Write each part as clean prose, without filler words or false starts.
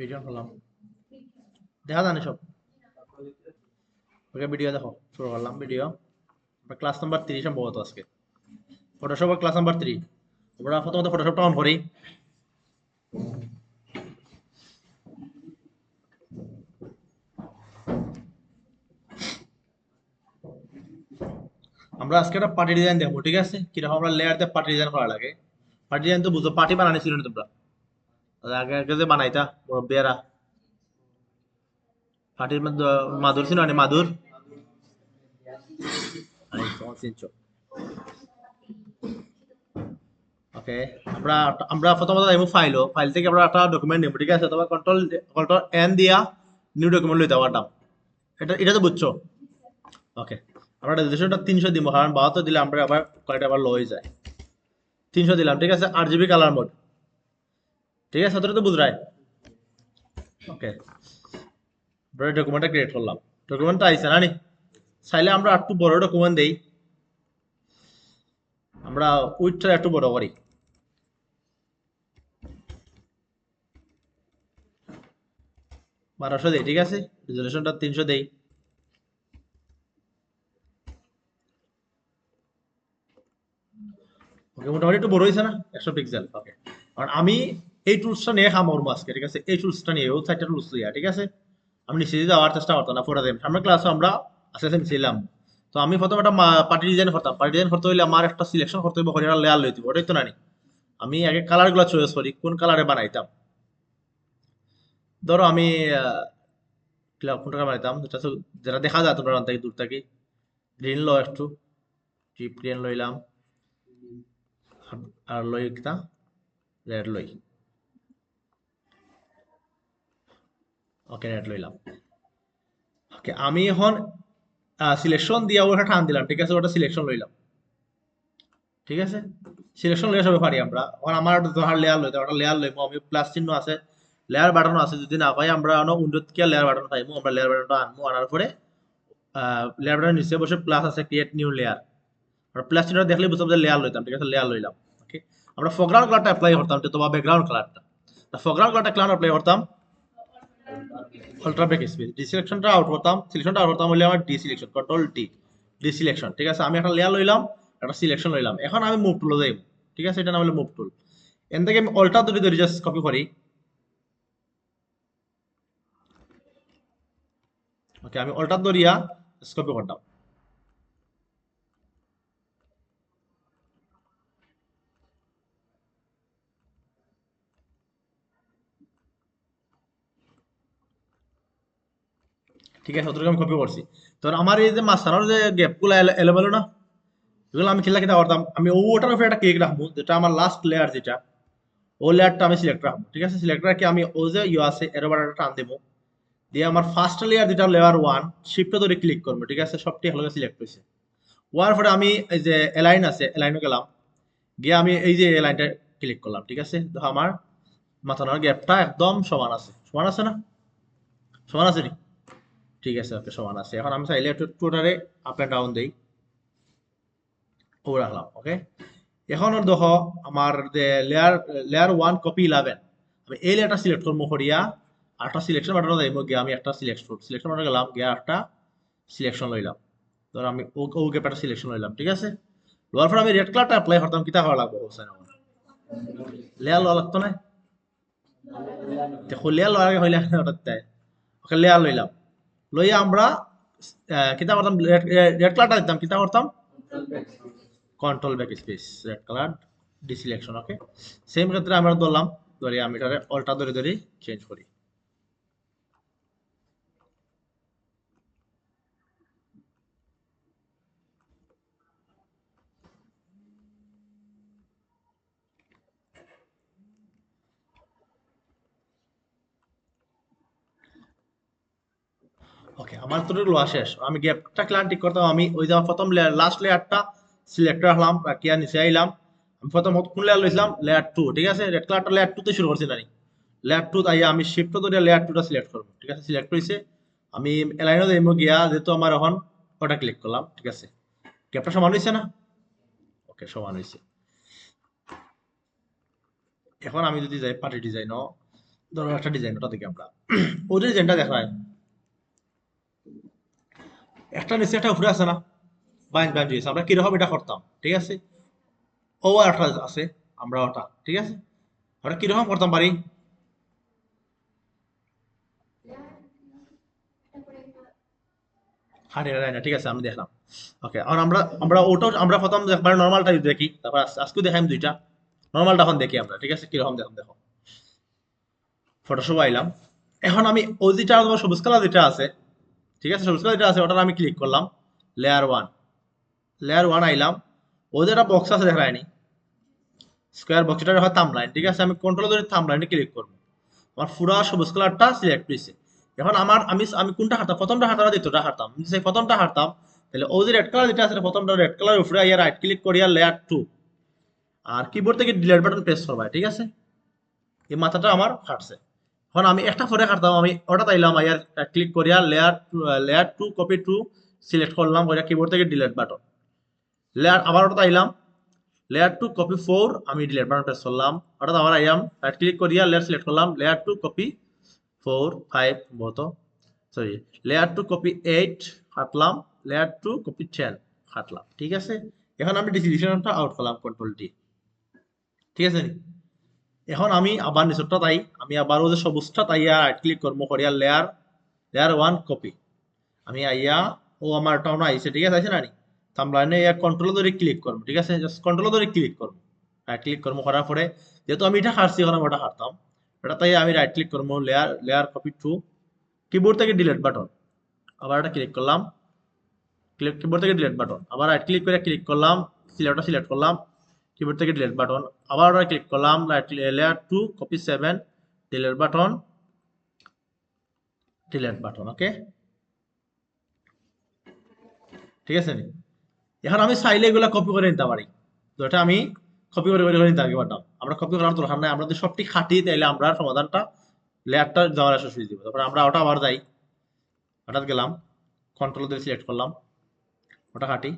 Video করলাম, দেখা জানি সব। ওকে ভিডিও দেখো, শুরু করলাম ভিডিও। ক্লাস নাম্বার 3 সম্ভবত আজকে ফটোশপ ক্লাস নাম্বার 3। আমরা প্রথমত ফটোশপটা অন করি। আমরা আজকে একটা পার্টি ডিজাইন দেখবো, ঠিক আছে? কিরকম আমরা লেয়ার দিয়ে পার্টি ডিজাইন করা লাগে। পার্টি ডিজাইন তো বুঝো, পার্টি বানানি ছিল না তোমরা? আগে আগে যে বানাইতা মুরব্বিয়ারা, পার্টির মধ্যে মাদুর ছিল না? মাদুর চিনছো? ওকে, আমরা আমরা প্রথমত যাইবো ফাইল থেকে আমরা একটা ডকুমেন্ট নিব, ঠিক আছে? তোমার কন্ট্রোল কন্ট্রোল এন দিয়া নিউ ডকুমেন্ট লইতে পারতাম। এটা তো বুঝছো? ওকে, আমরা রেজুলেশনটা 300 দিব, কারণ 72 দিলে আমরা আবার কয়টা আবার লো হয়ে যায়। 300 দিলাম, ঠিক আছে? RGB কালার মোড, ঠিক আছে? তোরা তো বুঝরাই। ওকে, আমরা ডকুমেন্টটা ক্রিয়েট করলাম। ডকুমেন্টটা আইছে না নি? চাইলে আমরা একটু বড় ডকুমেন্ট দেই, আমরা উইথটা একটু বড় করি। বারোশো দেই, ঠিক আছে? রেজুলেশনটা 300 দেই। ওকে, মোটামুটি একটু বড় হয়েছে না? 100 পিক্সেল। ওকে, কারণ আমি এই টুলসটা নিয়ে খামো আজকে, ঠিক আছে? এই টুলসটা নিয়ে, ও সাইডটা টুলস লিয়া, ঠিক আছে? আমি নিশ্চিত যাওয়ার চেষ্টা করতাম না ফোটা দেব। সামনের ক্লাসে আমরা আস্তে আস্তে মিছিলাম। তো আমি প্রথমে একটা পার্টি ডিজাইন করতাম। পার্টি ডিজাইন করতে হইলে আমার একটা সিলেকশন করতে হবে, একটা লেয়ার লইতে হবে, ওটাই তো নানি? আমি আগে কালার গুলো চয়েস করি, কোন কালারে বানাইতাম। ধরো আমি কোনটা বানাইতাম, যেটা দেখা যায় তোমরা থেকে দূর থেকে। গ্রিন লো, একটু ডিপ গ্রিন লইলাম। আর লই কিতা, রেড লই। ওকে, রেড লইলাম। ওকে, আমি এখন সিলেকশন দিয়া ওটা টান দিলাম, ঠিক আছে? ওটা সিলেকশন লইলাম, ঠিক আছে? সিলেকশন লইয়া সবাই পারি আমরা। এখন আমার ধর লেয়ার লইতে, ওটা লেয়ার লইবো আমি, প্লাস চিহ্ন আছে, লেয়ার বাটন আছে। যদি না পাই আমরা উইন্ডোত কি লেয়ার বাটন পাইবো, আমরা লেয়ার বাটনটা আনবো। আনার পরে লেয়ার বাটনের নিচে বসে প্লাস আছে, ক্রিয়েট নিউ লেয়ার। আর প্লাস চিহ্ন দেখলে বুঝতাম যে লেয়ার লইতাম, ঠিক আছে? লেয়ার লইলাম। ওকে, আমরা ফোরগ্রাউন্ড কালারটা অ্যাপ্লাই করতাম, তো তোমার ব্যাকগ্রাউন্ড কালারটা। ফোরগ্রাউন্ড কালারটা ক্লাউড অ্যাপ্লাই করতাম, আল্ট্রা ব্যাক স্পেস। ডিসিলেকশনটা আউট করতাম, সিলেকশনটা আউট করতাম হলে আমার ডি সিলেকশন, কন্ট্রোল ডি, ডিসিলেকশন, ঠিক আছে? আমি একটা লেয়ার লইলাম, একটা সিলেকশন লইলাম। এখন আমি মুভ টুলে যাইব, ঠিক আছে? এটা নাম হলো মুভ টুল। এন থেকে আমি অল্টা দুটি ধরে জাস্ট কপি করি। ওকে, আমি অল্টা ধরিয়া কপি করতাম। ঠিক আছে, অতটুকু আমি কপি করছি। তো আমার এই যে মাঝখানের যে গ্যাপগুলো এলোমেলো না, এগুলো আমি খেলা কিনা করতাম, আমি ওটার উপরে একটা ক্লিক রাখবো, যেটা আমার লাস্ট লেয়ার, যেটা ও লেয়ারটা আমি সিলেক্ট রাখবো, ঠিক আছে? সিলেক্ট রাখি আমি ও যে ইউ আছে এর উপর একটা টান দেবো, দিয়ে আমার ফার্স্ট লেয়ার যেটা লেয়ার 1, শিফটে ধরে ক্লিক করবো, ঠিক আছে? সবটি একলগে সিলেক্ট হয়েছে। হওয়ার পরে আমি এই যে এলাইন আছে, এলাইনে গেলাম, গিয়ে আমি এই যে এলাইনটা ক্লিক করলাম, ঠিক আছে? তো আমার মাথানোর গ্যাপটা একদম সমান আছে। সমান আছে না? সমান আছে নি? ঠিক আছে, ওকে, সমান আছে। এখন আমি চাইলে একটু টোটারে আপ এন্ড ডাউন দেই, ও রাখলাম। ওকে, এখন ওর দেখো আমার যে লেয়ার লেয়ার 1 কপি 11, আমি এই লেয়ারটা সিলেক্ট করবো করিয়া আর একটা সিলেকশন বাটন যাইব, গিয়ে আমি একটা সিলেকশন বাটন গেলাম, গিয়ে একটা সিলেকশন লইলাম। ধর আমি ও ও গ্যাপটা সিলেকশন লইলাম, ঠিক আছে? লওয়ার পর আমি রেড কালারটা অ্যাপ্লাই করতাম, কিতা করা লাগবে হোসেন? আমার লেয়ার লওয়া লাগতো না? দেখো লেয়ার লওয়ার আগে হইলে ওটা দেয়। ওকে, লেয়ার লইলাম, লইয়া আমরা কিতা করতাম, রেড কালারটা দিতাম, কিতা করতাম, control back space, red colour deselection. Okay, same ক্ষেত্রে আমরা ধরলাম, ধরি আমি এটারে অল্টা ধরে ধরে চেঞ্জ করি। ওকে, আমার তো লোয়া শেষ। আমি গ্যাপটা ক্লান ঠিক করতাম, আমি ওই যে প্রথম লেয়ার লাস্ট লেয়ারটা সিলেক্ট রাখলাম, রাখিয়া নিচে আইলাম। আমি প্রথম কোন লেয়ার লইছিলাম, লেয়ার 2, ঠিক আছে? রেড কালারটা লেয়ার 2 তে শুরু করছি নানি? লেয়ার 2 আইয়া আমি শিফট ধরে লেয়ার 2টা সিলেক্ট করব, ঠিক আছে? সিলেক্ট হইছে। আমি এলাইনও যাইব, গিয়া যেহেতু আমার এখন ওটা ক্লিক করলাম, ঠিক আছে? গ্যাপটা সমান হইছে না? ওকে, সমান হইছে। এখন আমি যদি যাই পার্টি ডিজাইনও, ধরো একটা ডিজাইন, ওটা দেখি আমরা ওই ডিজাইনটা দেখায়, একটা নিচে একটা উপরে আছে না, বাইন বাইন দিয়েছে, আমরা কিরকম এটা করতাম, ঠিক আছে? ও একটা আছে, আমরা ওটা, ঠিক আছে, আমরা কিরকম করতাম পারি? হাঁটিয়ে যায় না, ঠিক আছে, আমি দেখলাম। ওকে, আর আমরা আমরা ওটাও আমরা প্রথম একবার নর্মালটা দেখি, তারপর আজকেও দেখাইম দুইটা। নর্মালটা এখন দেখি আমরা, ঠিক আছে, কিরকম দেখো দেখো। ফটোশপ আইলাম। এখন আমি ওই যেটা তোমার সবুজ কালার যেটা আছে, ঠিক আছে, সবুজ কালার যেটা আছে ওটার আমি ক্লিক করলাম, লেয়ার ওয়ান, লেয়ার ওয়ান আইলাম। ওই যে একটা বক্স আছে দেখা যায়নি, স্কোয়ার বক্স, এটা হয় থাম্বলাইন, ঠিক আছে, আমি কন্ট্রোল ধরে থাম্বলাইনে ক্লিক করবো, আমার পুরা সবুজ কালারটা সিলেক্ট হয়েছে। এখন আমার আমি আমি কোনটা হাঁটতাম, প্রথমটা হাঁটার দ্বিতীয়টা হাঁটতাম, সেই প্রথমটা হাঁটতাম, তাহলে ওই যে রেড কালার যেটা আছে প্রথমটা রেড কালার উপরে আইয়া রাইট ক্লিক করিয়া লেয়ার টু, আর কিবোর্ড থেকে ডিলিট বাটন প্রেস করবা, ঠিক আছে, এই মাথাটা আমার হাঁটছে। এখন আমি একটা ফটো কাটতাম, আমি ওটা তাইলাম আইয়ার ক্লিক করিয়া layer two copy two select করলাম, ওইটা কিবোর্ড থেকে ডিলিট বাটন, লেয়ার আবার ওটা তাইলাম, লেয়ার টু কপি ফোর, আমি ডিলিট বাটন প্রেস করলাম, হঠাৎ আবার আইলাম রাইট ক্লিক করিয়া লেয়ার সিলেক্ট করলাম, layer two copy four five মত, sorry, layer two copy eight হাঁটলাম, লেয়ার টু কপি টেন হাঁটলাম, ঠিক আছে। এখন আমি ডিসিশনটা আউট করলাম কন্ট্রোল ডি, ঠিক আছে নি? এখন আমি আবার নিচরটা তাই, আমি আবার ওই যে সবুজটা তাইয়া রাইট ক্লিক করবো করিয়া লেয়ার, লেয়ার ওয়ান কপি, আমি আইয়া ও আমার টাউন আইছে, ঠিক আছে, আছে না নি? থাম্বলাইনে ইয়া কন্ট্রোল ধরে ক্লিক করবো, ঠিক আছে, জাস্ট কন্ট্রোল ধরে ক্লিক করবো, রাইট ক্লিক করবো করার পরে, যেহেতু আমি এটা হারছি এখন আমি ওটা হারতাম, এটা তাই আমি রাইট ক্লিক করবো, layer layer copy two, keyboard থেকে ডিলিট বাটন, আবার এটা ক্লিক করলাম, কিবোর্ড থেকে ডিলিট বাটন, আবার রাইট ক্লিক করে ক্লিক করলাম, সিলেক্টটা সিলেক্ট করলাম, কিবোর্ড থেকে ডিলিট বাটন, আবার ওটা ক্লিক করলাম, right layer two copy seven, delete button, delete button, okay, ঠিক আছে নি? এখন আমি চাইলে এগুলা কপি করে নিতে পারি, তো এটা আমি কপি করে করে নিতে পারতাম, আমরা কপি করার দরকার নাই, আমরা যদি সবটি খাটি তাইলে আমরা সমাধানটা লেয়ারটা যাওয়ার আসা সুবিধা দিব, তারপরে আমরা ওটা আবার যাই, হঠাৎ গেলাম, কন্ট্রোল দিয়ে সিলেক্ট করলাম, ওটা খাটি,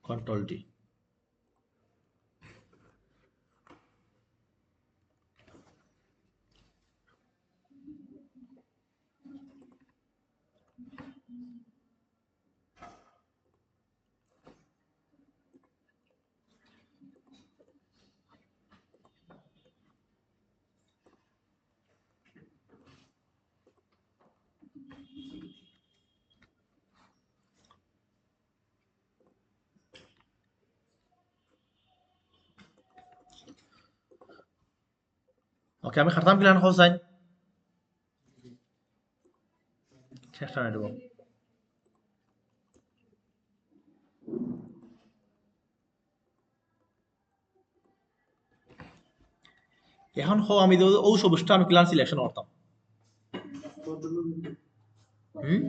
কন্ট্রোল ডি, ওকে, আমি খাতাম প্ল্যান হোসাইন, চেষ্টা নাই দেবো। এখন হো আমি ও সবুজটা আমি প্ল্যান সিলেকশন করতাম, হুম,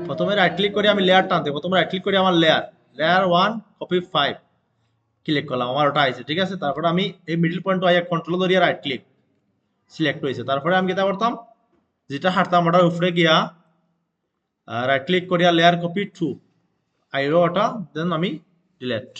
প্রথমে রাইট ক্লিক করে আমি লেয়ার টানতে, প্রথমে রাইট ক্লিক করে আমার layer, layer one copy five click করলাম, আমার ওটা আইছে, ঠিক আছে, তারপরে আমি এই মিডল পয়েন্ট আইয়া কন্ট্রোল ধরিয়া রাইট ক্লিক সিলেক্ট হয়েছে, তারপরে আমি যেটা করতাম, যেটা হাঁটতাম ওটার উপরে গিয়া রাইট ক্লিক করিয়া লেয়ার কপি টু আইরো ওটা, দেন আমি ডিলেট,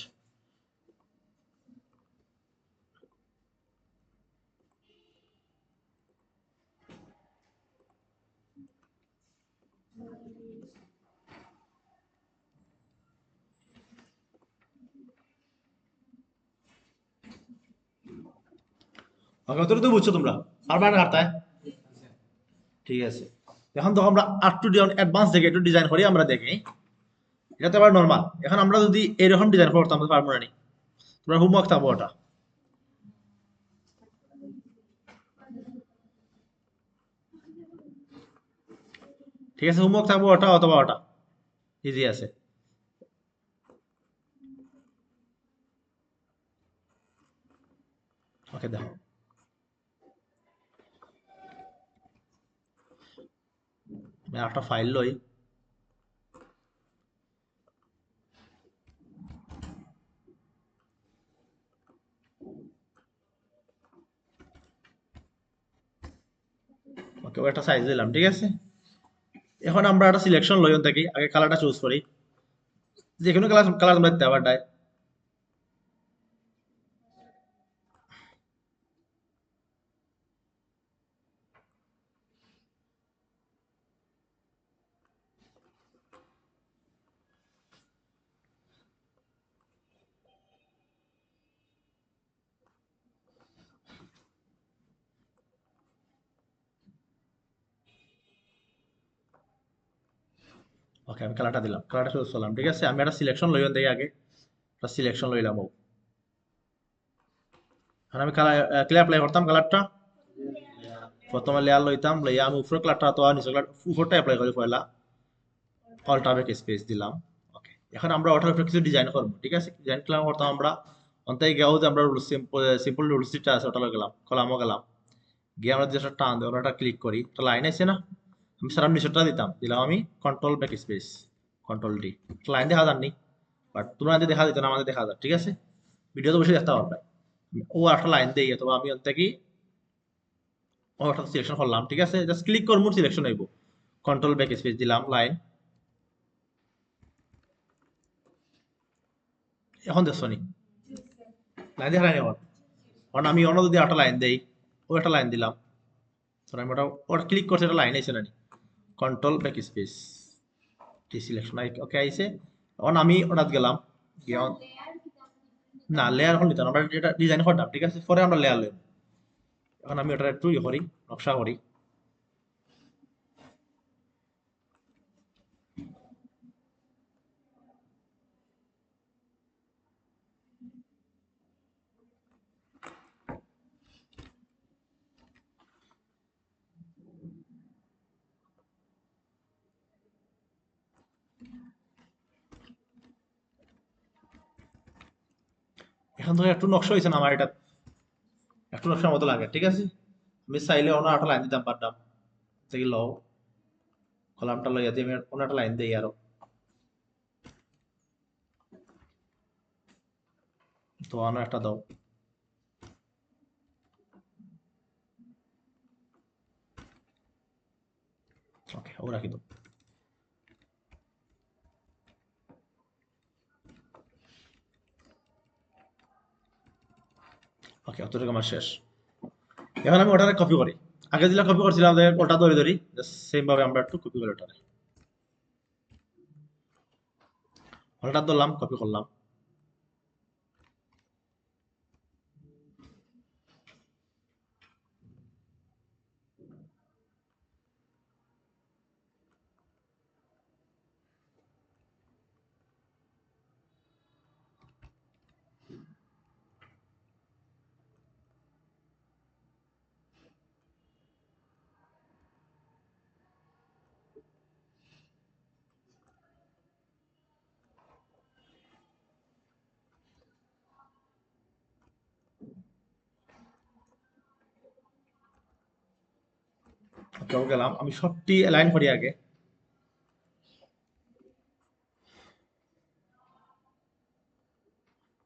ওকে, তোর তো বুঝছো তোমরা, পারবা না হাঁটতায়, ঠিক আছে। এখন তো আমরা আর টু অ্যাডভান্স দেখে একটু ডিজাইন করি, আমরা দেখি, এটা তো আবার নর্মাল, এখন আমরা যদি এরকম ডিজাইন করতাম তো পারবো না নি? তোমরা হোমওয়ার্ক থাকবো ওটা, ঠিক আছে, হোমওয়ার্ক থাকবো ওটা অথবা ওটা, ইজি আছে। ওকে দেখো, আমি একটা ফাইল লই, ওকে একটা সাইজ দিলাম, ঠিক আছে, এখন আমরা একটা সিলেকশন লইন থাকি আগে কালারটা চুজ করি যে কোনো কালার কালার তোমরা দিতে পারবে। ওকে আমি কালারটা দিলাম, কালারটা চুজ করলাম, ঠিক আছে। আমি একটা সিলেকশন লইন থাকি আগে, একটা সিলেকশন লইলাম ও। এখন আমি কালার ক্লিয়ার অ্যাপ্লাই করতাম কালারটা, প্রথমে লেয়ার লইতাম, লইয়া আমি উপরে কালারটা তো নিচে কালার উপরটা অ্যাপ্লাই করি পয়লা, অল্টা ব্যাক স্পেস দিলাম। ওকে, এখন আমরা ওটার উপরে কিছু ডিজাইন করবো, ঠিক আছে। ডিজাইন করতাম আমরা অন্তাই গেও যে আমরা সিম্পল সিম্পল রুলস যেটা আছে ওটা গেলাম, কলামও গেলাম, গিয়ে আমরা যেটা টান দেবো ওটা ক্লিক করি, একটা লাইন আছে না, আমি সারা নিচেরটা দিতাম, দিলাম আমি control back space, control D, line দেখা যাননি, বাট তোমরা যদি দেখা দিত না আমাদের দেখা যায়, ঠিক আছে। ভিডিও তো বসে দেখতে পারবে। ও একটা লাইন দেই অথবা আমি অন্তে কি ও একটা সিলেকশন করলাম, ঠিক আছে। জাস্ট ক্লিক করবো, সিলেকশন হইব, কন্ট্রোল ব্যাক স্পেস দিলাম, লাইন। এখন দেখছো নি লাইন দেখা লাইন এখন, কারণ আমি অন্য যদি একটা লাইন দেই, ও একটা লাইন দিলাম, ধর আমি ওটা ওটা ক্লিক করছি, একটা লাইন আইছে না, কন্ট্রোল ব্যাক স্পেস টি সিলেকশন ওকে আইছে। এখন আমি ওটাত গেলাম, গিয়ে না লেয়ার এখন নিতাম না, আমরা যেটা ডিজাইন করতাম, ঠিক আছে, পরে আমরা লেয়ার লইব। এখন আমি ওটা একটু করি, নকশা করি। এখন তো একটু নকশা হয়েছে না আমার এটা, একটু নকশার মতো লাগে, ঠিক আছে। আমি চাইলে অন্য একটা লাইন দিতাম পারতাম, থেকে লও কলামটা লইয়া দিয়ে আমি অন্য একটা লাইন দিই আরো, তো অন্য একটা দাও। ওকে ও রাখি দাও। ওকে অতটুকু আমার শেষ। এখন আমি ওটারে কপি করি, আগে যেটা কপি করছিলাম ওটা ধরে ধরি, সেম ভাবে আমরা একটু কপি করি ওটারে, ওটা ধরলাম, কপি করলাম। ওকে ও গেলাম, আমি সবটি লাইন করি আগে।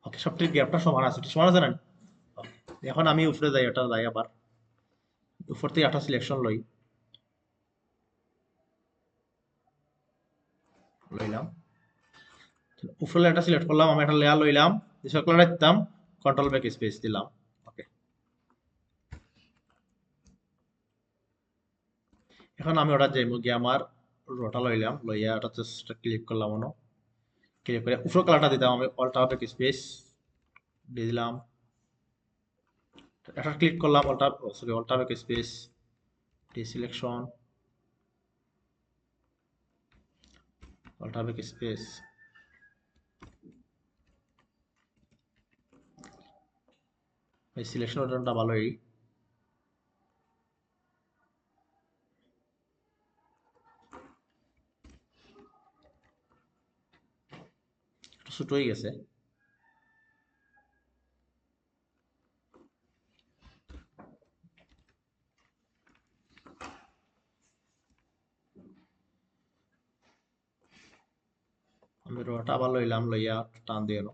ওকে সবটির গ্যাপটা সমান আছে, সমান আছে না। এখন আমি উপরে যাই, ওটা যাই আবার, উপর থেকে একটা সিলেকশন লই, লইলাম, উপরে একটা সিলেক্ট করলাম, আমি একটা লেয়ার লইলাম, যেসব কালার দিতাম, কন্ট্রোল ব্যাক স্পেস দিলাম। ওকে, এখন আমি ওটা যাইব গিয়ে আমার রোটা লইলাম, লইয়া ওটা জাস্ট ক্লিক করলাম, অনো ক্লিক করে উপরে কালারটা দিতাম, আমি অল্টা ব্যাক স্পেস দিয়ে দিলাম, এটা ক্লিক করলাম, অল্টা sorry অল্টা back space D selection, অল্টা back space, এই সিলেকশন ওটা ভালোই। একটু ছোট হয়ে গেছে। আমি রোটা আবার লইলাম, লইয়া টান দিয়ে এলো।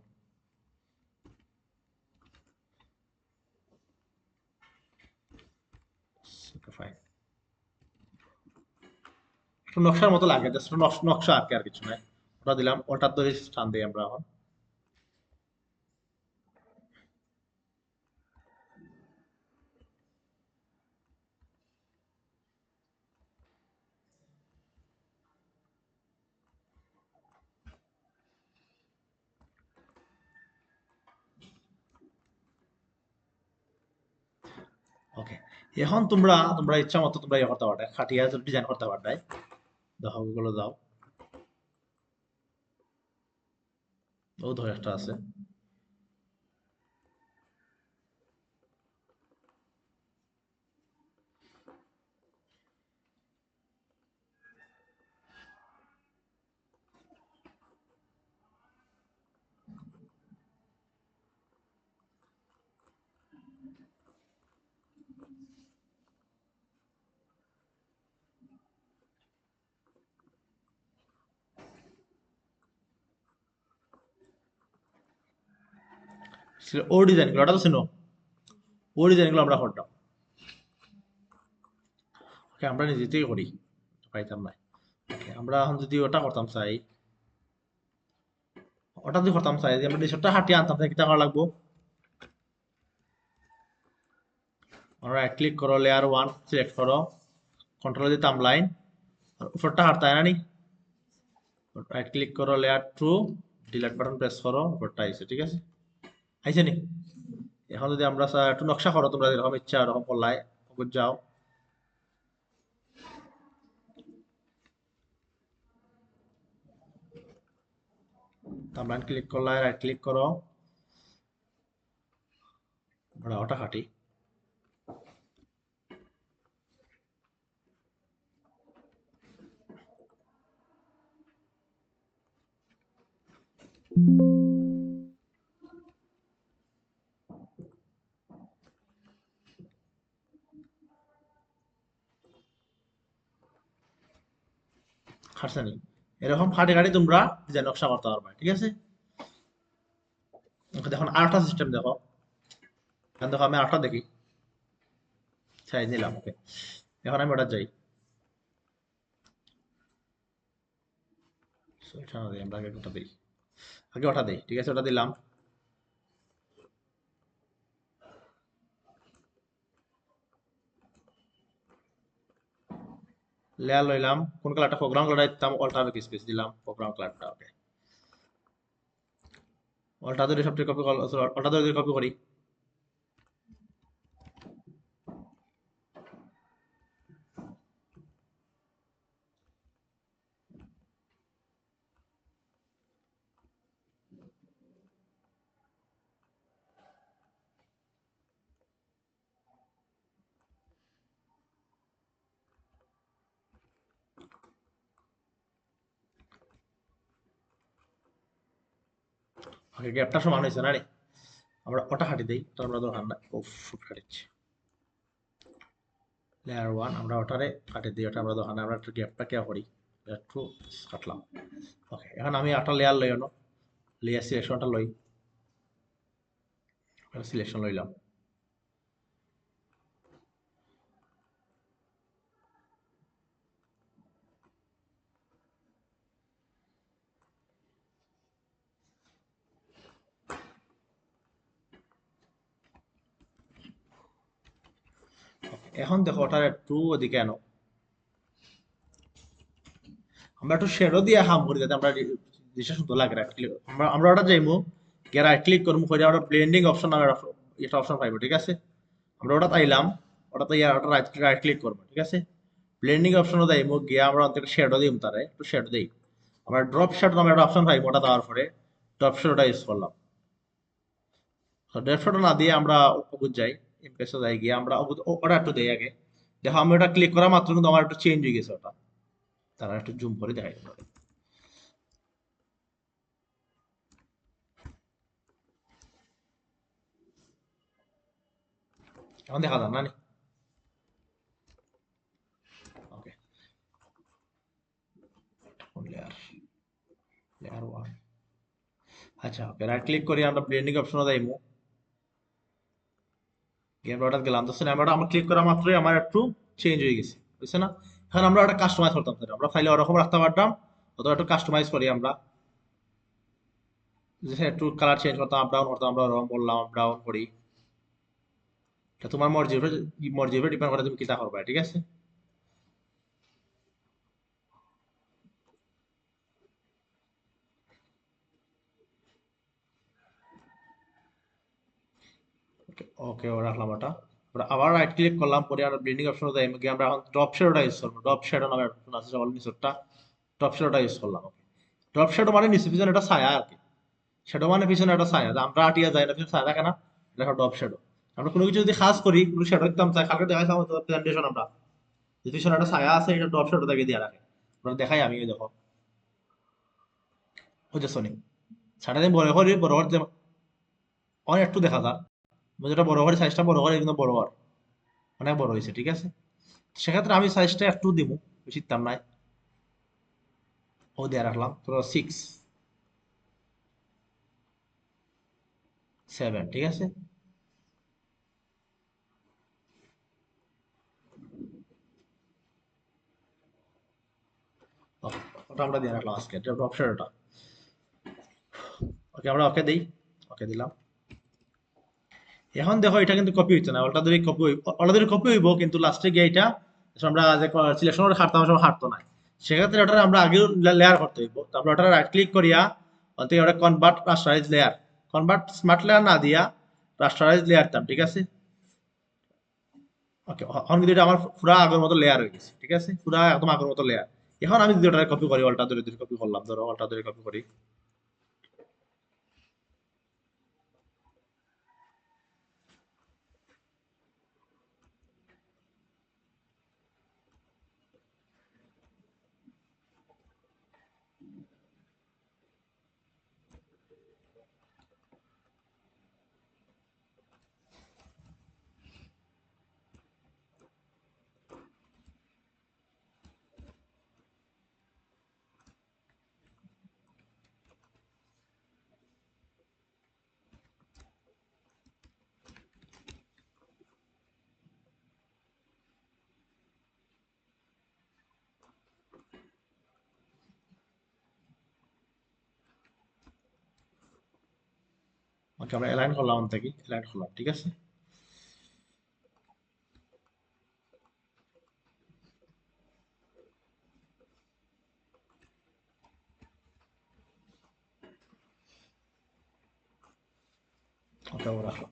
Okay fine. একটু নকশার মতো লাগে, জাস্ট নকশা আর কি, আর কিছু নাই। ওটা দিলাম, ওটার ধরে টান দিই আমরা এখন। ওকে, এখন তোমরা তোমরা ইচ্ছা মতো তোমরা ইয়ে করতে পারবে, খাটিয়া ডিজাইন করতে পারবে। দেখো ওগুলো দাও, ও ধর একটা আছে। ও ডিজাইনগুলো ওটা তো চিনো, ও ডিজাইনগুলো আমরা করতাম। ওকে, আমরা নিজে থেকে করি, পাইতাম না। ওকে, আমরা এখন যদি ওটা করতাম চাই, ওটা যদি করতাম চাই যে আমরা টি-শার্টটা হাটিয়ে আনতাম, তাহলে কি টাকা লাগবো? আমরা রাইট ক্লিক করো, লেয়ার ওয়ান সিলেক্ট করো, কন্ট্রোল দিতাম লাইন, আর উপরটা হাঁটতে হয় না নি? রাইট ক্লিক করো, layer two, delete button press করো, উপরটা আইছে, ঠিক আছে? আইছে নি? এখন যদি আমরা একটু নকশা করো, তোমরা যেরকম ইচ্ছা ওরকম করলাই, যাও, টাইমলাইন ক্লিক করলাই, রাইট ক্লিক করো, আমরা ওটা কাটি। খাটছে নি? এরকম খাটি খাটি তোমরা ডিজাইন নকশা করতে পারবে, ঠিক আছে? দেখুন আরেকটা সিস্টেম দেখো, এখন দেখো আমি আরেকটা দেখি, সাইজ নিলাম, ওকে। এখন আমি ওটা যাই, So, এটা না দিই, আমরা আগে ওটা দিই, আগে ওটা দিই, ঠিক আছে? ওটা দিলাম, লেয়ার লইলাম, কোন কালারটা প্রোগ্রাম কালারটা দিতাম, অল্টারনেটিভ স্পেস দিলাম, প্রোগ্রাম কালারটা, ওকে। অল্টা ধরে সবচেয়ে কপি, অল্টা ধরে কপি করি, ওকে। গ্যাপটা সমান হয়েছে না রে? আমরা ওটা হাঁটি দিই, ওটা আমরা দরকার না, ও ফুট কাটিচ্ছি। লেয়ার ওয়ান আমরা ওটারে কাটি দিই, ওটা আমরা দরকার না, আমরা একটু গ্যাপটা কে করি, একটু কাটলাম। ওকে, এখন আমি একটা লেয়ার লই, লেয়ার সিলেকশনটা লই, সিলেকশন লইলাম। এখন দেখো ওটার একটু ওদিকে আনো, আমরা একটু শেডো দিয়ে হাম করি যাতে আমরা জিনিসটা সুন্দর লাগে। রাইট ক্লিক, আমরা ওটা যাইমু, গিয়ে রাইট ক্লিক করবো, করে আমরা ব্লেন্ডিং অপশন নামের এটা অপশন পাইবো, ঠিক আছে? আমরা ওটা তাইলাম, ওটা তাই ওটা রাইট ক্লিক করবো, ঠিক আছে? ব্লেন্ডিং অপশনও যাইমু, গিয়ে আমরা অন্তত শেডো দিই, তারে একটু শেডো দিই, আমরা ড্রপ শেডো নামের একটা অপশন পাইবো, ওটা দেওয়ার পরে ড্রপ শেডোটা ইউজ করলাম। ড্রপ শেডো না দিয়ে আমরা ওগুলো যাই, ইমপ্রেসে যাই, গিয়ে আমরা ওটা একটু দেই আগে। দেখো আমি ওটা ক্লিক করা মাত্র কিন্তু আমার একটু চেঞ্জ হয়ে গেছে ওটা, তারা একটু জুম করে দেখাই। এখন দেখা যান না নি? ওকে, লেয়ার, লেয়ার ওয়ান, আচ্ছা ওকে। রাইট ক্লিক করি, আমরা ব্লেন্ডিং অপশনে যাইমু, গেম রটাত গেলাম, তো সিনেমাটা আমার ক্লিক করা মাত্রই আমার একটু চেঞ্জ হয়ে গেছে, বুঝছে না? এখন আমরা একটা কাস্টমাইজ করতাম স্যার, আমরা ফাইলে ওরকম রাখতে পারতাম, অথবা একটু কাস্টমাইজ করি আমরা, যে একটু কালার চেঞ্জ করতাম, আপ ডাউন করতাম, আমরা ওরকম বললাম আপ ডাউন করি। এটা তোমার মর্জির উপরে ডিপেন্ড করে তুমি কিতা করবা, ঠিক আছে। ওকে ওকে, ও রাখলাম ওটা। আমরা আবার রাইট ক্লিক করলাম, পরে আমরা ব্লেন্ডিং অপশনে যাই, গিয়ে আমরা এখন ড্রপ শ্যাডোটা ইউজ করবো। ড্রপ শ্যাডো নামে অপশন আছে সকল নিচরটা, ড্রপ শ্যাডোটা ইউজ করলাম। ড্রপ শ্যাডো মানে নিচে পিছনে একটা ছায়া আর কি। শ্যাডো মানে পিছনে একটা ছায়া, যে আমরা আটিয়া যাই না, পিছনে ছায়া থাকে না, দেখো ড্রপ শ্যাডো। আমরা কোনো কিছু যদি খাস করি, কোনো শ্যাডো দিতাম চাই, কালকে দেখাইছি আমাদের প্রেজেন্টেশন আমরা, যে পিছনে একটা ছায়া আছে, এটা ড্রপ শ্যাডো থেকে দিয়ে রাখে। আমরা দেখাই, আমি ওই দেখো, ওই যে সনি ছাটা দিয়ে বড় করে, বড় করে অনেক একটু দেখা যায়, যেটা বড় করে সাইজটা বড় করে, কিন্তু বড় আর অনেক বড় হয়েছে, ঠিক আছে। সেক্ষেত্রে আমি সাইজটা একটু দিব, বেশি দাম নাই, ও দিয়ে রাখলাম ধরো 6, 7, ঠিক আছে। ওটা আমরা দিয়ে রাখলাম আজকে, এটা অপশন ওটা। ওকে, আমরা ওকে দিই, ওকে দিলাম। এখন দেখো এটা কিন্তু কপি হইতো না, ওটা ধরে কপি হইব, কিন্তু লাস্টে গিয়ে এটা আমরা যে সিলেকশন করে হাঁটতাম, সময় হাঁটতো না। সেক্ষেত্রে ওটা আমরা আগেও লেয়ার করতে হইব, তো আমরা ওটা রাইট ক্লিক করিয়া ওতে ওটা convert rasterise layer, convert smart layer না দিয়া রাস্টারাইজ লেয়ার দিতাম, ঠিক আছে। ওকে, এখন কিন্তু এটা আমার পুরা আগের মতো লেয়ার হয়ে গেছে, ঠিক আছে, পুরা একদম আগের মতো লেয়ার। এখন আমি যদি ওটা কপি করি, অল্টা ধরে ধরে কপি করলাম, ধরো অল্টা ধরে কপি করি। ওকে, আমরা অ্যালাইন করলাম, থেকে অ্যালাইন করলাম, ঠিক আছে। ওকে, আমরা রাখলাম।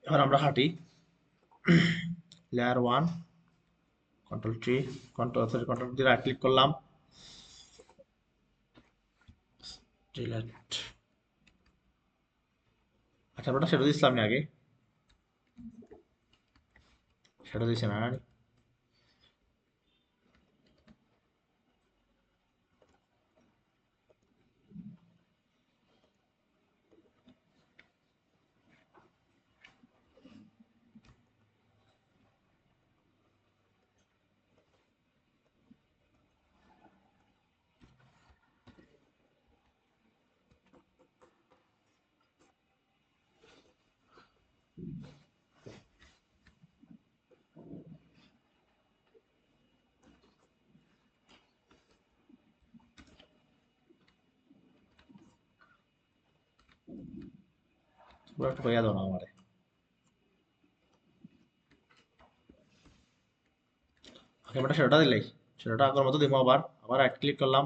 এবার আমরা হাঁটি, লেয়ার ওয়ান, কন্ট্রোল 3, কন্ট্রোল দিয়ে রাইট ক্লিক করলাম, ডিলেট। আচ্ছা, আমরা সেটা দিছিলাম না আগে, সেটা দিছি না। পুরো একটু কইয়া দাও না আমারে। ওকে, আমরা সেটা দিলাই, সেটা আগের মতো দিব। আবার আবার রাইট ক্লিক করলাম,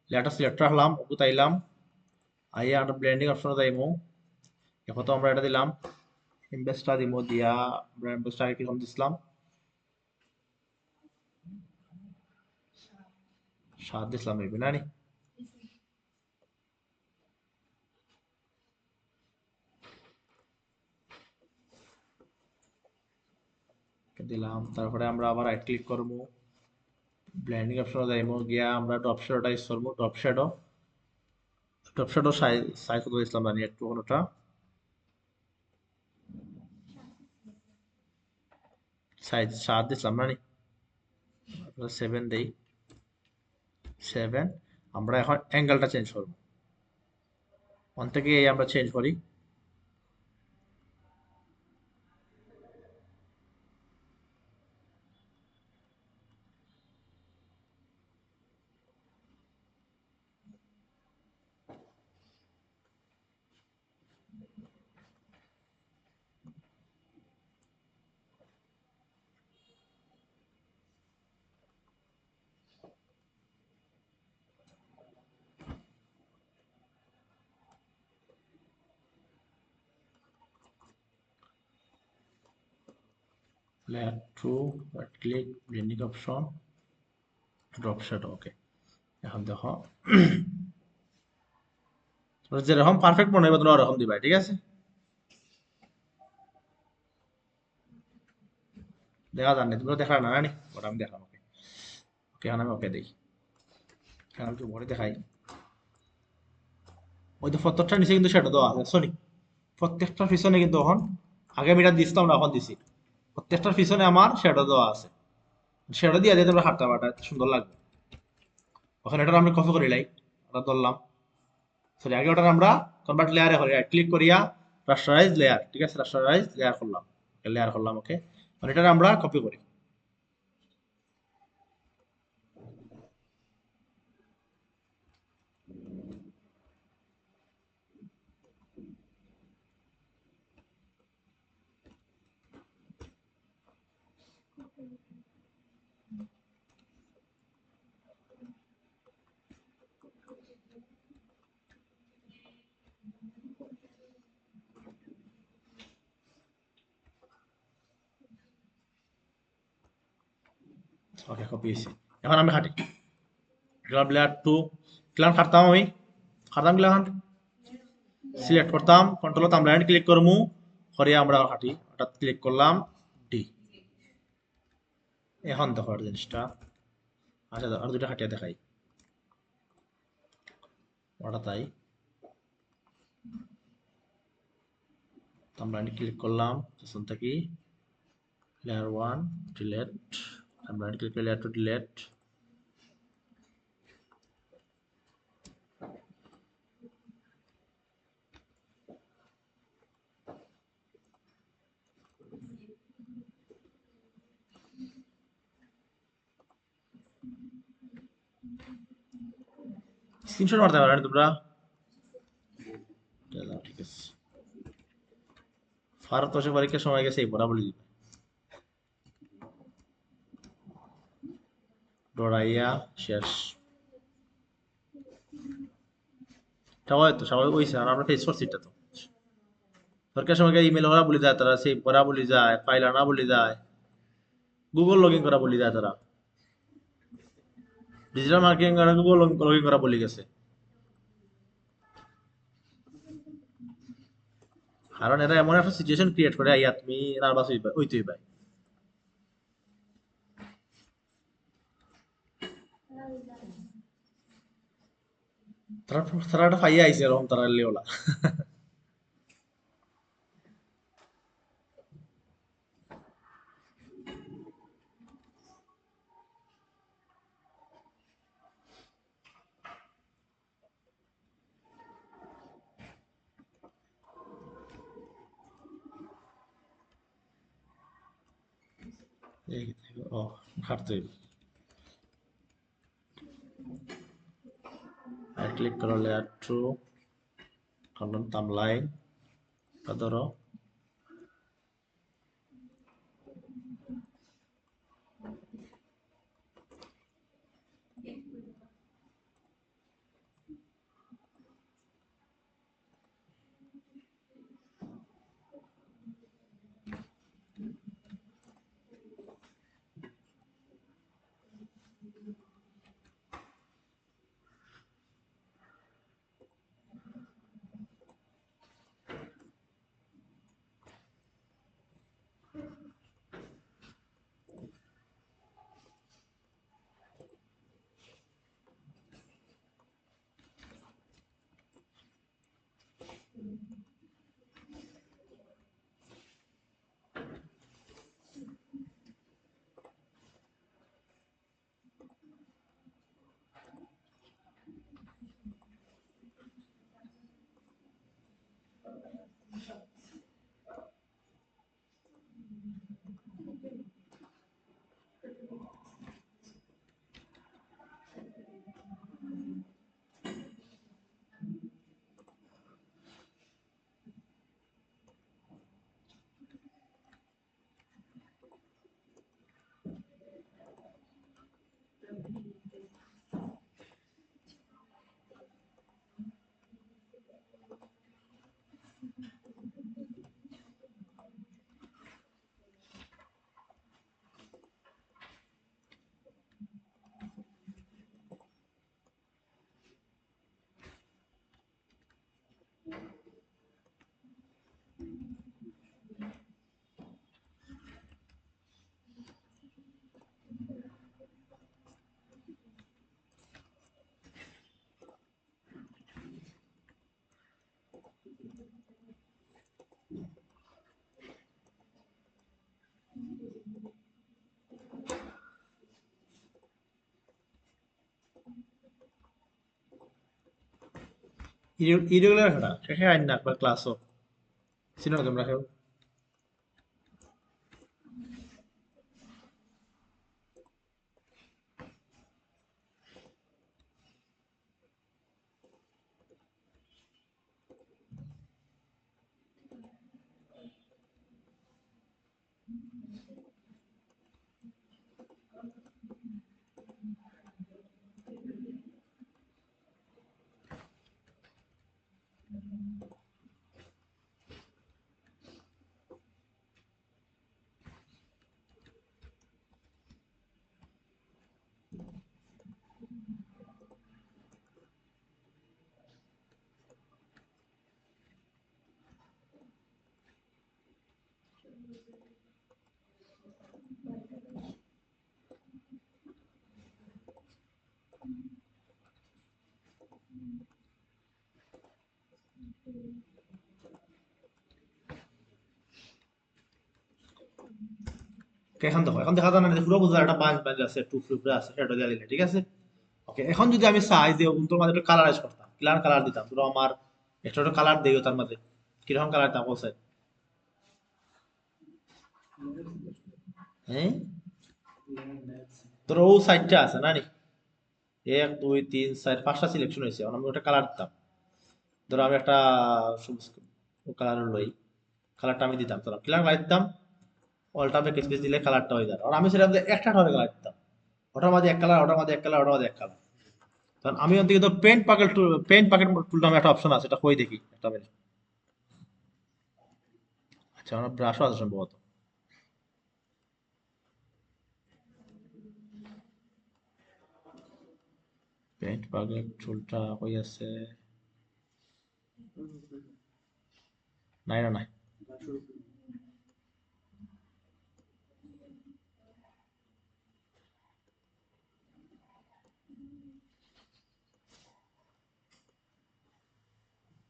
লেয়ারটা সিলেক্ট রাখলাম, ওকে তাইলাম, আইয়া আমরা ব্লেন্ডিং অপশনে যাইমু। এখন তো আমরা এটা দিলাম, ইনভেস্টটা দিমু, দিয়া আমরা ইনভেস্টটা আগে কিরকম দিছিলাম, 7 দিছিলাম মেবি, না নি? দিলাম, তারপরে আমরা আবার রাইট ক্লিক করবো, ব্লেন্ডিং অপশনে যাইমু, গিয়া আমরা ড্রপ শ্যাডোটা ইউজ করবো। ড্রপ শ্যাডো সাইজ সাইজ কত দিছিলাম জানি, একটু কোনোটা সাইজ 7 দিছিলাম, না নি? 7 দেই, 7। আমরা এখন অ্যাঙ্গেলটা চেঞ্জ করবো, ওখান থেকে এই আমরা চেঞ্জ করি, layer 2 right click blending option drop shadow ওকে এখন দেখো যেরকম পারফেক্ট মনে হবে তোমরা ওরকম দিবা ঠিক আছে দেখা যান না তোমরা দেখা না নি ওটা আমি দেখাম ওকে ওকে এখন আমি ওকে দেই এখন আমি একটু বড় দেখাই ওই তো প্রত্যেকটা নিচে কিন্তু সেটা দেওয়া আছে সরি প্রত্যেকটার পিছনে কিন্তু এখন আগে আমি এটা দিছিলাম না এখন দিছি প্রত্যেকটার পিছনে আমার শ্যাডো দেওয়া আছে শ্যাডো দিয়ে দিয়ে তোমরা হাঁটতে পারটা সুন্দর লাগবে ওখানে এটা আমরা কপি করে লাই ওটা ধরলাম সরি আগে ওটা আমরা কনভার্ট লেয়ারে করি ক্লিক করিয়া রাস্টারাইজ লেয়ার ঠিক আছে রাস্টারাইজ লেয়ার করলাম লেয়ার করলাম ওকে মানে এটা আমরা কপি করি ওকে কপি হয়েছে এখন আমি খাটি গ্রাব লেয়ার টু ক্লান খাটতাম আমি খাটতাম ক্লান সিলেক্ট করতাম কন্ট্রোল তামলাইন ক্লিক করমু করিয়া আমরা খাটি ওটা ক্লিক করলাম ডি এখন দেখো আর জিনিসটা আচ্ছা আর দুটা খাটিয়া দেখাই ওটা তাই তামলাইন ক্লিক করলাম পেছন থেকে লেয়ার ওয়ান ডিলেট তামলাইন ক্লিক করে লেয়ার টু ডিলেট স্ক্রিনশট মারতে পারো তোমরা ঠিক আছে ফারত বসে পরীক্ষার সময় গেছে এই পড়া বলে দিবে ডরাইয়া শেষ স্বাভাবিক তো স্বাভাবিক হয়েছে আর আমরা ফেস করছি এটা তো পরীক্ষার সময় ইমেল ওরা বলে যায় তারা সেই পড়া বলে যায় ফাইল আনা বলে যায় গুগল লগ ইন করা বলে যায় তারা ডিজিটাল মার্কেটিং করা গুগল লগ ইন করা বলে গেছে কারণ এরা এমন একটা সিচুয়েশন ক্রিয়েট করে আইয়া তুমি নার্ভাস হইতেই পাই তারা তারা একটা ফাইয়া আইছে এরকম তারা লেওলা ও খাটতে আর ক্লিক করো লেয়ার টু কন্ডম তামলাইন ধরো ইরেগুলার খাটা শেষে আইন না একবার ক্লাসও চিনো না তোমরা কেউ? এখন দেখো, এখন দেখা যায় না যে পুরো বোঝার একটা বাঁশ বাঁশ আছে, টুকরো টুকরো আছে, সেটা দিয়ে দিলে ঠিক আছে। ওকে, এখন যদি আমি চাই যে তোর মাঝে একটু কালারাইজ করতাম, ক্লিয়ার কালার দিতাম, ধরো আমার একটা কালার দিও তার মাঝে, কিরকম কালার দিতাম বলছে? হ্যাঁ, ধরো ও সাইডটা আছে না নি, 1 2 3 4 5টা সিলেকশন হয়েছে, এখন আমি ওটা কালার দিতাম। ধরো আমি একটা সবুজ কালার লই, কালারটা আমি দিতাম, ধরো ক্লিয়ার কালার দিতাম, অলটা ব্যাক স্পেস দিলে কালারটা হয়ে যায়। আর আমি সেটা একটা ধরে কালার দিতাম, ওটার মাঝে এক কালার, ওটার মাঝে এক কালার, ওটার মাঝে এক কালার। কারণ আমি অন্তত তো পেন্ট পাকেট টুল নামে একটা অপশন আছে, এটা কই দেখি একটা মিনিট। আচ্ছা, আমার ব্রাশও আছে সম্ভবত। পেন্ট পাকেট টুলটা কই আছে? নাই না, নাই।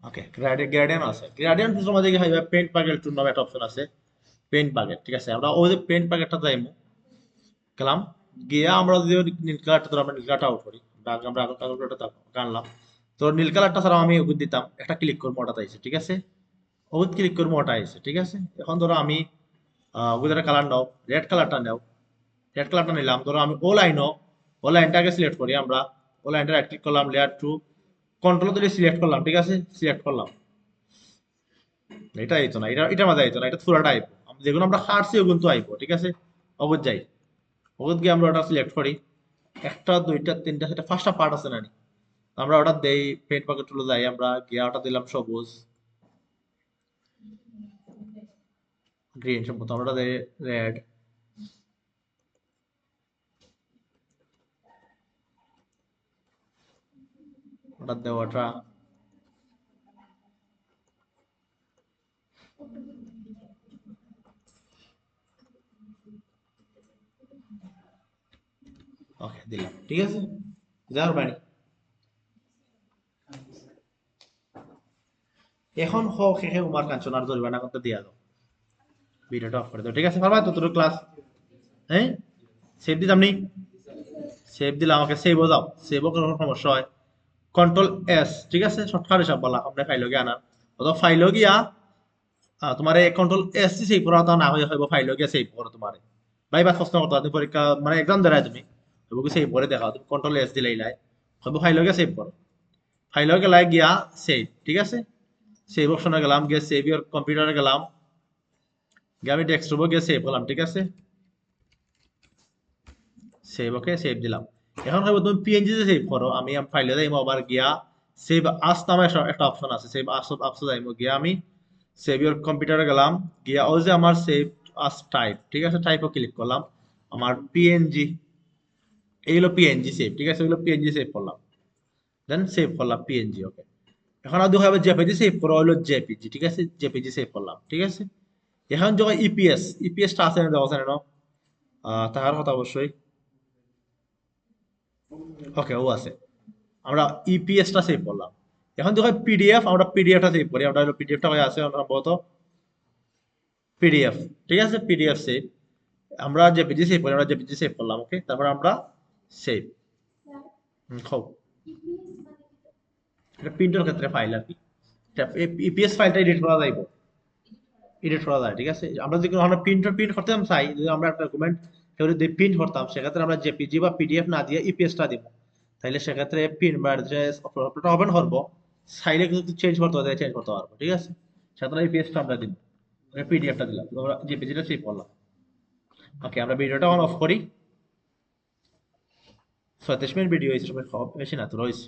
ওকে, গ্রেডিয়েন্ট আছে, গ্রেডিয়েন্ট টুলের মাঝে গিয়ে পেন্ট পাকেট টুল নামে একটা অপশন আছে, পেন্ট পাকেট, ঠিক আছে। আমরা ওই যে পেন্ট পাকেটটা যাইমু, গেলাম, গিয়ে আমরা যদি নীল কালারটা, ধরো আমরা নীল কালারটা আউট করি, আমরা আগে কালারটা আনলাম, তো নীল কালারটা ছাড়াও আমি ওকে দিতাম, একটা ক্লিক করবো, ওটা আইছে, ঠিক আছে। ওকে ক্লিক করবো, ওটা আইছে, ঠিক আছে। এখন ধরো আমি ওদের কালার নাও, রেড কালারটা নাও, রেড কালারটা নিলাম, ধরো আমি ও লাইনটাকে সিলেক্ট করি আমরা, ও লাইনটা রাইট ক্লিক করলাম, লেয়ার টু, কন্ট্রোল ধরে সিলেক্ট করলাম, ঠিক আছে, সিলেক্ট করলাম। এটা আইতো না, এটা মাঝে আইতো না, এটা পুরাটা আইবো, যেগুলো আমরা কাটছি ওগুলো তো আইবো, ঠিক আছে। অগত যাই, অগত গিয়ে আমরা ওটা সিলেক্ট করি, একটা দুইটা তিনটা সেটা 5টা পার্ট আছে না নি? আমরা ওটা দেই, পেন্ট পকেট টুলে যাই, আমরা গিয়ে ওটা দিলাম সবুজ, গ্রিন সম্ভবত, আমরা ওটা দেই রেড, ওটা দেওয়াটা, ওকে দিলাম, ঠিক আছে। যাওয়ার বাড়ি, এখন শেষে উমার কাঞ্চন আর জরিমানা করতে দিয়া দাও, ভিডিওটা অফ করে দাও, ঠিক আছে। পারবা তো তোর ক্লাস? হ্যাঁ, সেভ দিতাম নি, সেভ দিলাম, আমাকে সেভও যাও, সেভও কোনো সমস্যা হয়, কন্ট্রোল এস, ঠিক আছে, শর্টকাট হিসাব বলা আমরা ফাইল গিয়ে আনার, অথবা ফাইল গিয়া তোমার কন্ট্রোল এস সি সেভ করা তা না হয়ে হইব, ফাইল গিয়া সেভ করো তোমার, ভাই বা প্রশ্ন করতে তুমি পরীক্ষা মানে এক্সাম দেরাই তুমি, হইব সেভ করে দেখা, তুমি কন্ট্রোল এস দিলেই লাই হইব, ফাইল গিয়া সেভ করো, ফাইল গেলাই গিয়া সেভ, ঠিক আছে। সেভ অপশনে গেলাম, গিয়ে সেভ ইউর কম্পিউটারে গেলাম, গিয়ে আমি ডেস্কটপে গিয়ে সেভ করলাম, ঠিক আছে। সেভ, ওকে, সেভ দিলাম। এখন হইব তুমি পিএনজি তে সেভ করো, আমি ফাইলে যাইমু, আবার গিয়া সেভ আস নামে একটা অপশন আছে, সেভ আস আপসে যাইমু, গিয়া আমি সেভ ইউর কম্পিউটারে গেলাম, গিয়া ওই যে আমার সেভ আস টাইপ, ঠিক আছে, টাইপও ক্লিক করলাম, আমার পিএনজি, এইগুলো পিএনজি সেভ, ঠিক আছে, ওইগুলো পিএনজি সেভ করলাম, দেন সেভ করলাম পিএনজি, ওকে। এখন আর দেখা যাবে জেপিজি সেভ করা হলো জেপিজি, ঠিক আছে, জেপিজি সেভ করলাম, ঠিক আছে। এখন যখন ইপিএসটা আছে না, দেওয়া আছে না, তাহার কথা অবশ্যই, ওকে, ও আছে, আমরা ইপিএসটা সেভ করলাম, এখন দেখো পিডিএফ, আমরা পিডিএফটা সেভ করি, আমরা হলো পিডিএফটা হয়ে আছে সম্ভবত পিডিএফ, ঠিক আছে, পিডিএফ সেভ, আমরা জেপিজি সেভ করি, আমরা জেপিজি সেভ করলাম, ওকে, তারপর আমরা সেভ খাও, এটা প্রিন্টের ক্ষেত্রে ফাইল আর কি, এটা ইপিএস ফাইলটা এডিট করা যাইব, এডিট করা যায়, ঠিক আছে, আমরা যদি কোনো প্রিন্ট করতে চাই, যদি আমরা একটা ডকুমেন্ট কেউ যদি প্রিন্ট করতাম, সেক্ষেত্রে আমরা জেপিজি বা পিডিএফ না দিয়ে ইপিএসটা দিব, তাইলে সেক্ষেত্রে প্রিন্ট বা যে অপারেটর ওপেন করবো, সাইডে কিছু চেঞ্জ করতে হবে, চেঞ্জ করতে পারবো, ঠিক আছে, সেক্ষেত্রে ইপিএসটা আমরা দিব, পিডিএফটা দিলাম, আমরা জেপিজিটা সেভ করলাম। ওকে, আমরা ভিডিওটা অন অফ করি, 36 মিনিট ভিডিও হয়েছে, সময় বেশি না তো রয়েছে।